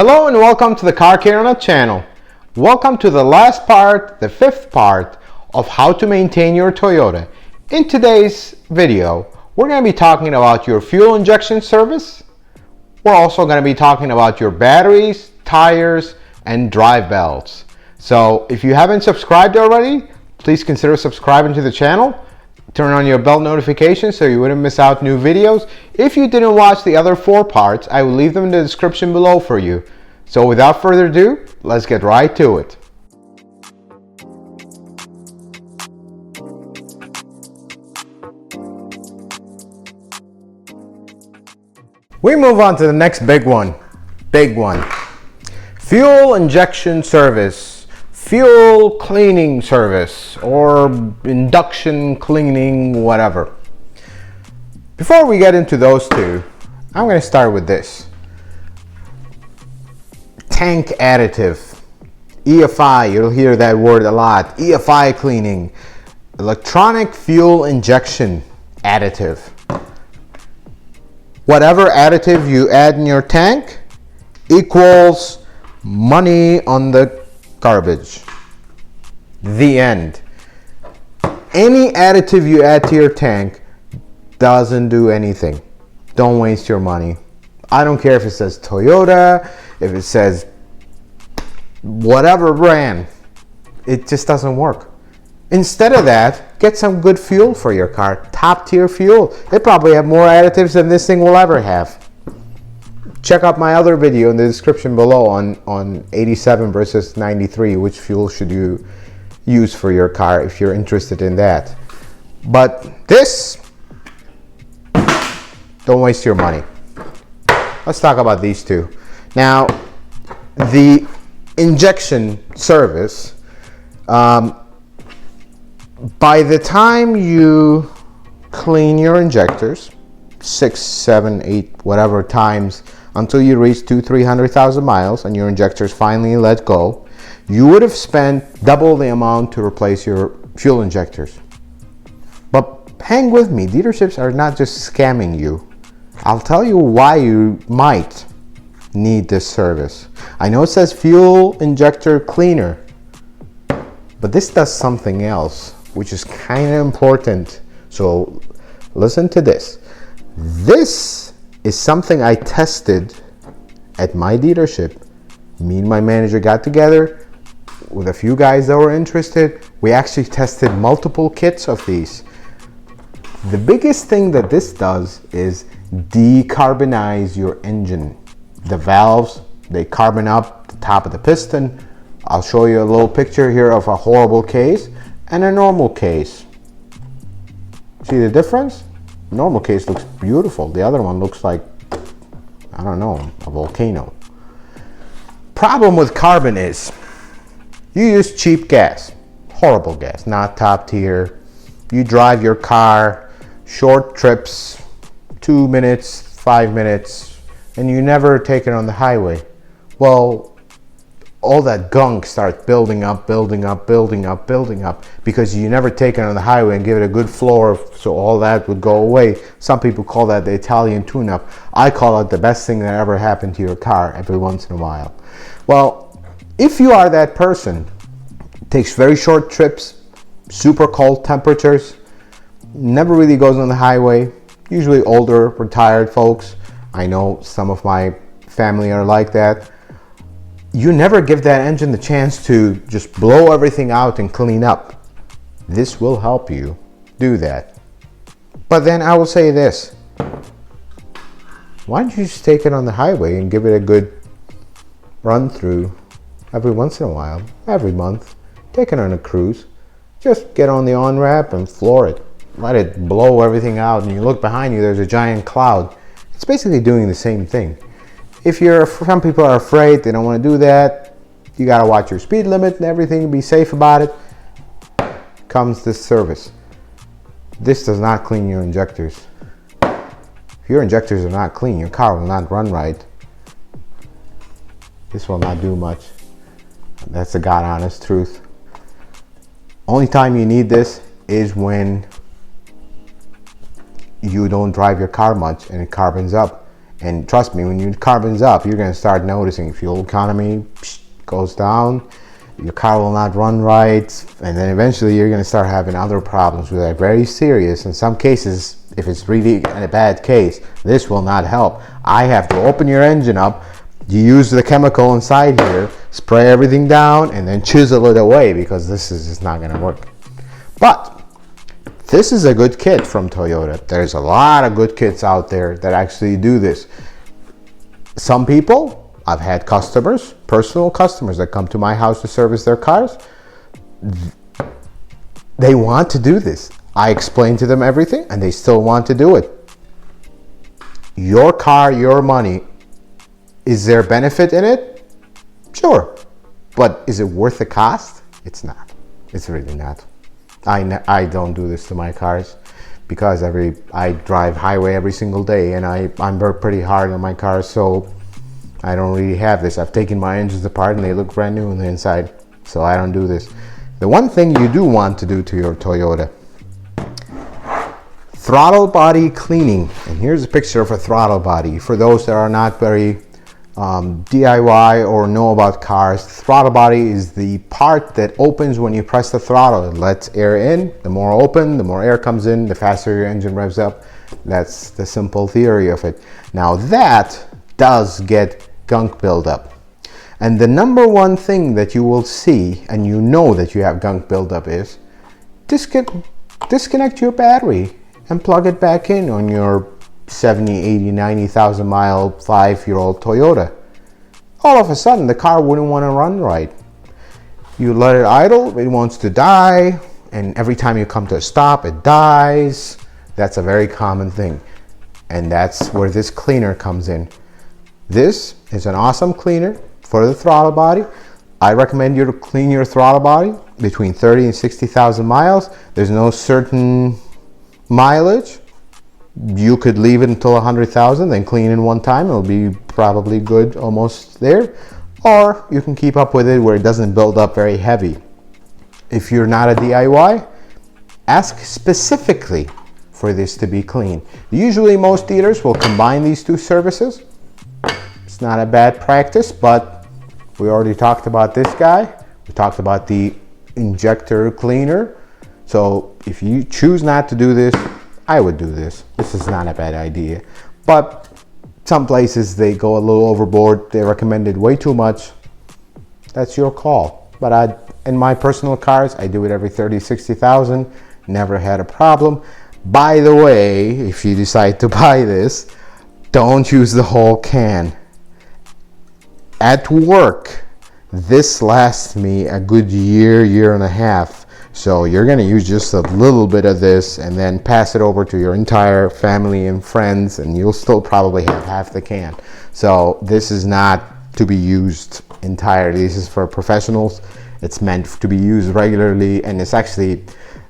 Hello and welcome to the Car Care Nut channel. Welcome to the last part, the fifth part of how to maintain your Toyota. In today's video, we're going to be talking about your fuel injection service. We're also going to be talking about your batteries, tires, and drive belts. So if you haven't subscribed already, please consider subscribing to the channel. Turn on your bell notifications so you wouldn't miss out new videos. If you didn't watch the other four parts, I will leave them in the description below for you. So without further ado, let's get right to it. We move on to the next big one. Fuel injection service. Fuel cleaning service or induction cleaning, whatever. Before we get into those two, I'm going to start with this. Tank additive. EFI, you'll hear that word a lot. EFI cleaning. Electronic fuel injection additive. Whatever additive you add in your tank equals money on the garbage. The end. Any additive you add to your tank doesn't do anything. Don't waste your money. I don't care if it says Toyota, if it says whatever brand. It just doesn't work. Instead of that, get some good fuel for your car. Top tier fuel. They probably have more additives than this thing will ever have. Check out my other video in the description below on 87 versus 93. Which fuel should you use for your car if you're interested in that. But this, don't waste your money. Let's talk about these two. Now, the injection service, by the time you clean your injectors, 6, 7, 8, whatever times, until you reach 200,000-300,000 miles and your injectors finally let go, you would have spent double the amount to replace your fuel injectors. But hang with me, dealerships are not just scamming you. I'll tell you why you might need this service. I know it says fuel injector cleaner, but this does something else, which is kind of important. So listen to this. This is something I tested at my dealership. Me and my manager got together with a few guys that were interested. We actually tested multiple kits of these. The biggest thing that this does is decarbonize your engine. The valves, they carbon up the top of the piston. I'll show you a little picture here of a horrible case and a normal case. See the difference? Normal case looks beautiful. The other one looks like, I don't know, a volcano. Problem with carbon is you use cheap gas, horrible gas, not top tier. You drive your car short trips, 2 minutes, 5 minutes, and you never take it on the highway. Well, all that gunk starts building up because you never take it on the highway and give it a good floor so all that would go away. Some people call that the Italian tune-up. I call it the best thing that ever happened to your car every once in a while. Well, if you are that person, it takes very short trips, super cold temperatures, never really goes on the highway, usually older, retired folks. I know some of my family are like that. You never give that engine the chance to just blow everything out and clean up. This will help you do that. But then I will say this. Why don't you just take it on the highway and give it a good run through every once in a while, every month. Take it on a cruise. Just get on the on-ramp and floor it. Let it blow everything out and you look behind you, there's a giant cloud. It's basically doing the same thing. If some people are afraid, they don't want to do that, you got to watch your speed limit and everything, be safe about it, comes this service. This does not clean your injectors. If your injectors are not clean, your car will not run right. This will not do much. That's the God honest truth. Only time you need this is when you don't drive your car much and it carbons up. And trust me, when your carbon's up, you're going to start noticing fuel economy goes down, your car will not run right, and then eventually you're going to start having other problems that are very serious. In some cases, if it's really in a bad case, this will not help. I have to open your engine up, you use the chemical inside here, spray everything down, and then chisel it away, because this is just not going to work. But this is a good kit from Toyota. There's a lot of good kits out there that actually do this. Some people, I've had customers, personal customers that come to my house to service their cars. They want to do this. I explain to them everything and they still want to do it. Your car, your money. Is there benefit in it? Sure. But is it worth the cost? It's not. It's really not. I don't do this to my cars because I drive highway every single day, and I'm work pretty hard on my cars, so I don't really have this. I've taken my engines apart and they look brand new on the inside, so I don't do this. The one thing you do want to do to your Toyota: throttle body cleaning. And here's a picture of a throttle body. For those that are not very DIY or know about cars, throttle body is the part that opens when you press the throttle. It lets air in. The more open, the more air comes in, the faster your engine revs up. That's the simple theory of it. Now that does get gunk buildup. And the number one thing that you will see, and you know that you have gunk buildup, is disconnect your battery and plug it back in on your 70, 80, 90,000 mile, 5-year-old Toyota. All of a sudden, the car wouldn't want to run right. You let it idle, it wants to die, and every time you come to a stop, it dies. That's a very common thing. And that's where this cleaner comes in. This is an awesome cleaner for the throttle body. I recommend you to clean your throttle body between 30 and 60,000 miles. There's no certain mileage. You could leave it until 100,000, then clean in one time. It'll be probably good almost there. Or you can keep up with it where it doesn't build up very heavy. If you're not a DIY, ask specifically for this to be clean. Usually most dealers will combine these two services. It's not a bad practice, but we already talked about this guy. We talked about the injector cleaner. So if you choose not to do this, I would do this. This is not a bad idea. But some places they go a little overboard. They recommend it way too much. That's your call. But in my personal cars, I do it every 30, 60,000. Never had a problem. By the way, if you decide to buy this, don't use the whole can. At work, this lasts me a good year, year and a half. So you're going to use just a little bit of this and then pass it over to your entire family and friends, and you'll still probably have half the can. So this is not to be used entirely. This is for professionals. It's meant to be used regularly, and it's actually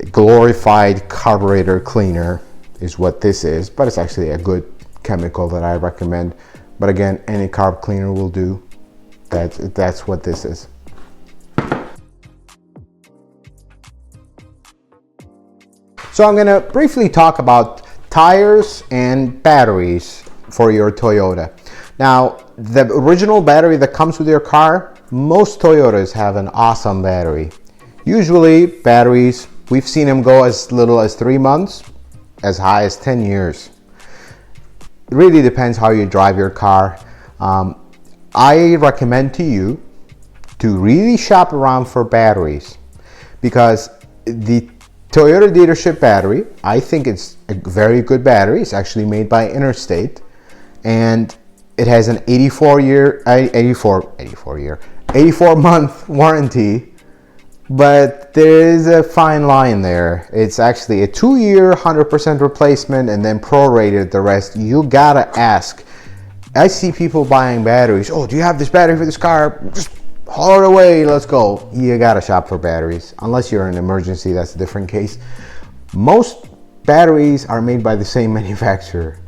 a glorified carburetor cleaner is what this is, but it's actually a good chemical that I recommend. But again, any carb cleaner will do. That's what this is. So I'm going to briefly talk about tires and batteries for your Toyota. Now, the original battery that comes with your car, most Toyotas have an awesome battery. Usually batteries, we've seen them go as little as 3 months, as high as 10 years. It really depends how you drive your car. I recommend to you to really shop around for batteries, because the Toyota dealership battery, I think it's a very good battery. It's actually made by Interstate, and it has an 84 month warranty, but there is a fine line there. It's actually a 2-year 100% replacement and then prorated the rest. You gotta ask. I see people buying batteries. Oh, do you have this battery for this car? Just haul it away, let's go. You gotta shop for batteries. Unless you're in an emergency, that's a different case. Most batteries are made by the same manufacturer.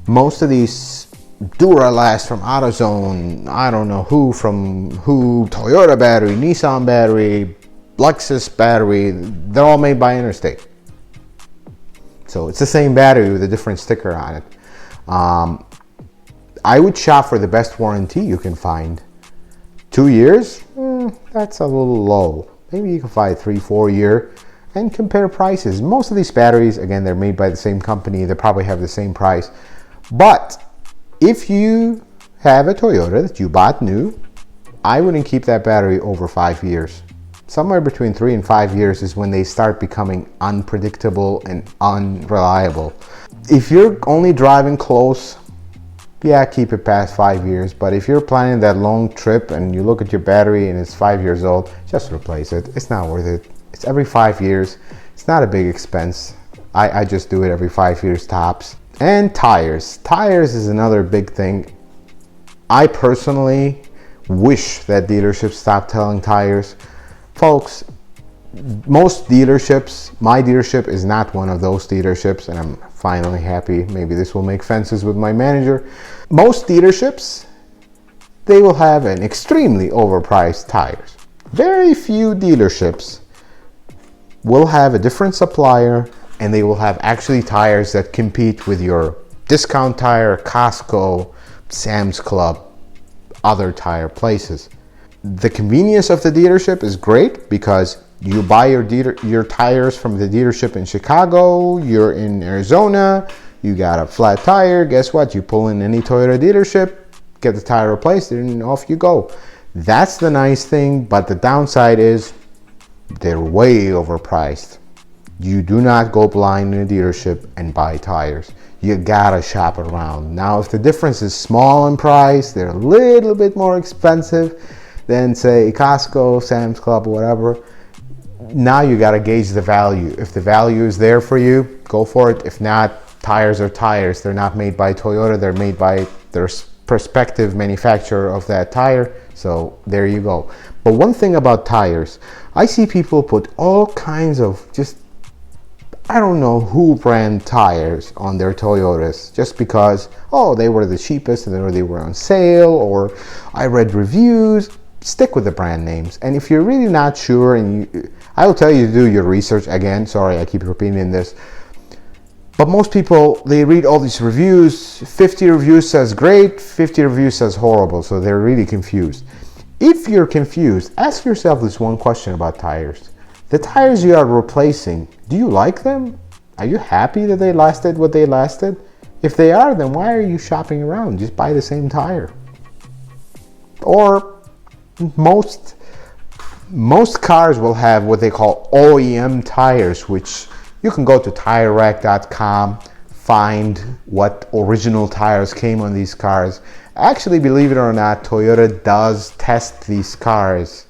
Most of these Duralast from AutoZone, I don't know who from who, Toyota battery, Nissan battery, Lexus battery, they're all made by Interstate. So it's the same battery with a different sticker on it. I would shop for the best warranty you can find. 2 years? That's a little low. Maybe you can find 3-4 year and compare prices. Most of these batteries, again, they're made by the same company. They probably have the same price. But if you have a Toyota that you bought new, I wouldn't keep that battery over 5 years. Somewhere between 3 and 5 years is when they start becoming unpredictable and unreliable. If you're only driving close, yeah, keep it past 5 years. But if you're planning that long trip and you look at your battery and it's 5 years old, just replace it. It's not worth it. It's every 5 years. It's not a big expense. I just do it every 5 years tops. And tires. Tires is another big thing. I personally wish that dealerships stopped telling tires. Folks, most dealerships, my dealership is not one of those dealerships, and I'm finally happy. Maybe this will make fences with my manager. Most dealerships, they will have an extremely overpriced tires. Very few dealerships will have a different supplier, and they will have actually tires that compete with your discount tire, Costco, Sam's Club, other tire places. The convenience of the dealership is great because you buy your tires from the dealership in Chicago, you're in Arizona, you got a flat tire, guess what? You pull in any Toyota dealership, get the tire replaced, and off you go. That's the nice thing, but the downside is they're way overpriced. You do not go blind in a dealership and buy tires. You gotta shop around. Now, if the difference is small in price, they're a little bit more expensive than, say, Costco, Sam's Club, or whatever. Now you gotta gauge the value. If the value is there for you, go for it. If not, tires are tires. They're not made by Toyota. They're made by their prospective manufacturer of that tire. So there you go. But one thing about tires, I see people put all kinds of just, I don't know who brand tires on their Toyotas just because, oh, they were the cheapest and they were on sale, or I read reviews. Stick with the brand names. And if you're really not sure, and I will tell you to do your research again. Sorry, I keep repeating this. But most people, they read all these reviews. 50 reviews says great, 50 reviews says horrible. So they're really confused. If you're confused, ask yourself this one question about tires. The tires you are replacing, do you like them? Are you happy that they lasted what they lasted? If they are, then why are you shopping around? Just buy the same tire. Or most cars will have what they call OEM tires, which you can go to TireRack.com, find what original tires came on these cars. Actually, believe it or not, Toyota does test these cars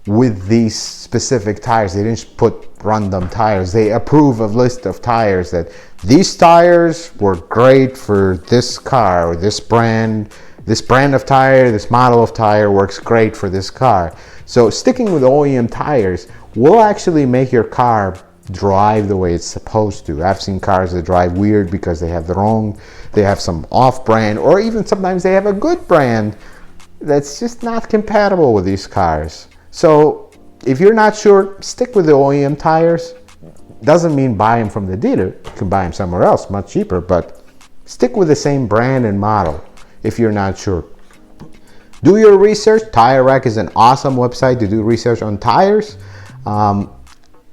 with these specific tires. They didn't put random tires. They approve a list of tires that these tires were great for this car or this brand of tire, this model of tire works great for this car. So sticking with OEM tires will actually make your car drive the way it's supposed to. I've seen cars that drive weird because they have some off-brand, or even sometimes they have a good brand that's just not compatible with these cars. So if you're not sure, stick with the OEM tires. Doesn't mean buy them from the dealer. You can buy them somewhere else, much cheaper, but stick with the same brand and model if you're not sure. Do your research. Tire Rack is an awesome website to do research on tires.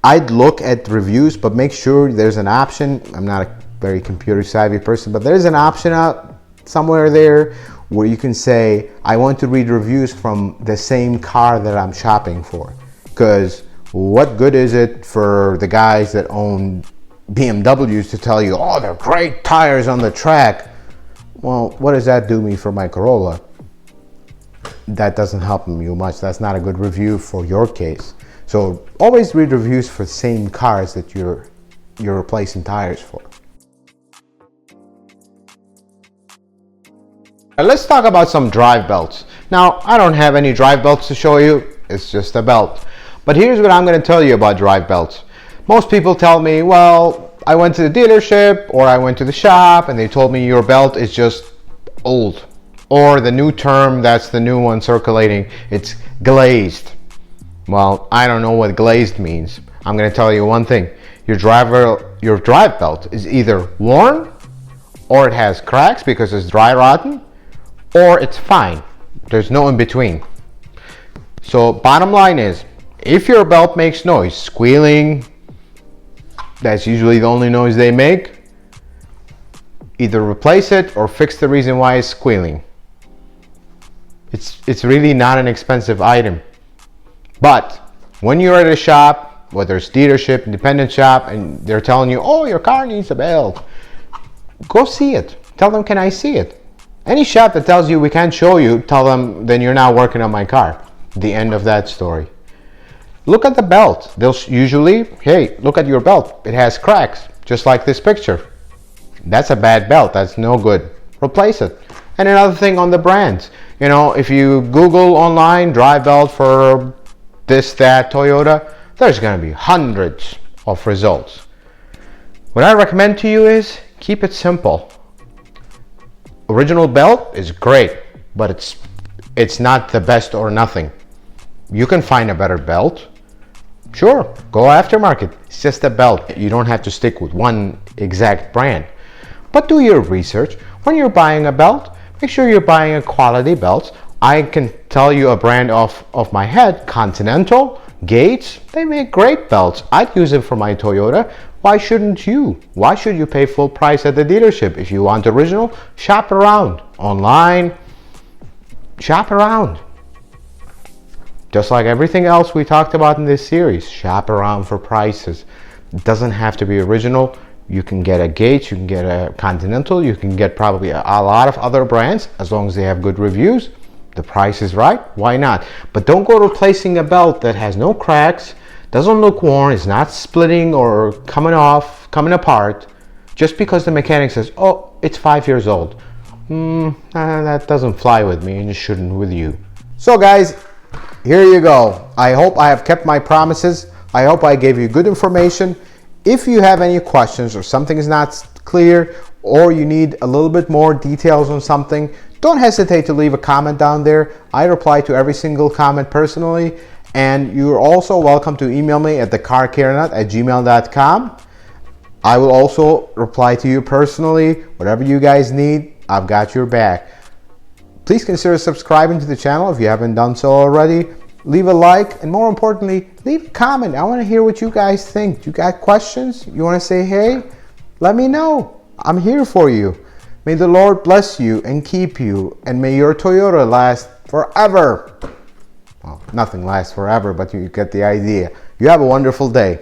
I'd look at reviews, but make sure there's an option. I'm not a very computer savvy person, but there's an option out somewhere there where you can say, I want to read reviews from the same car that I'm shopping for. Because what good is it for the guys that own BMWs to tell you, oh, they're great tires on the track? Well, what does that do me for my Corolla? That doesn't help you much. That's not a good review for your case. So always read reviews for the same cars that you're replacing tires for. Now let's talk about some drive belts. Now, I don't have any drive belts to show you. It's just a belt. But here's what I'm going to tell you about drive belts. Most people tell me, well, I went to the dealership or I went to the shop and they told me your belt is just old. Or the new term, that's the new one circulating, it's glazed. Well, I don't know what glazed means. I'm going to tell you one thing. Your drive belt is either worn, or it has cracks because it's dry rotten, or it's fine. There's no in between. So bottom line is, if your belt makes noise, squealing, that's usually the only noise they make, either replace it or fix the reason why it's squealing. It's really not an expensive item. But when you're at a shop, whether it's dealership, independent shop, and they're telling you, oh, your car needs a belt, go see it. Tell them, can I see it? Any shop that tells you we can't show you, tell them, then you're not working on my car. The end of that story. Look at the belt. They'll usually, hey, look at your belt. It has cracks, just like this picture. That's a bad belt. That's no good. Replace it. And another thing on the brands. You know, if you Google online, drive belt for this, that, Toyota, there's going to be hundreds of results. What I recommend to you is keep it simple. Original belt is great, but it's not the best or nothing. You can find a better belt. Sure, go aftermarket. It's just a belt. You don't have to stick with one exact brand. But do your research. When you're buying a belt, make sure you're buying a quality belt. I can tell you a brand off my head, Continental, Gates, they make great belts. I'd use them for my Toyota. Why shouldn't you? Why should you pay full price at the dealership? If you want original, shop around. Online, shop around. Just like everything else we talked about in this series, shop around for prices. It doesn't have to be original. You can get a Gates, you can get a Continental, you can get probably a lot of other brands, as long as they have good reviews. The price is right, why not? But don't go replacing a belt that has no cracks, doesn't look worn, is not splitting or coming off, coming apart, just because the mechanic says, oh, it's 5 years old. That doesn't fly with me, and it shouldn't with you. So guys, here you go. I hope I have kept my promises. I hope I gave you good information. If you have any questions or something is not clear, or you need a little bit more details on something, don't hesitate to leave a comment down there. I reply to every single comment personally, and you're also welcome to email me at thecarcarenut@gmail.com. I will also reply to you personally. Whatever you guys need, I've got your back. Please consider subscribing to the channel if you haven't done so already. Leave a like, and more importantly, leave a comment. I want to hear what you guys think. You got questions? You want to say hey? Let me know. I'm here for you. May the Lord bless you and keep you, and may your Toyota last forever. Well, nothing lasts forever, but you get the idea. You have a wonderful day.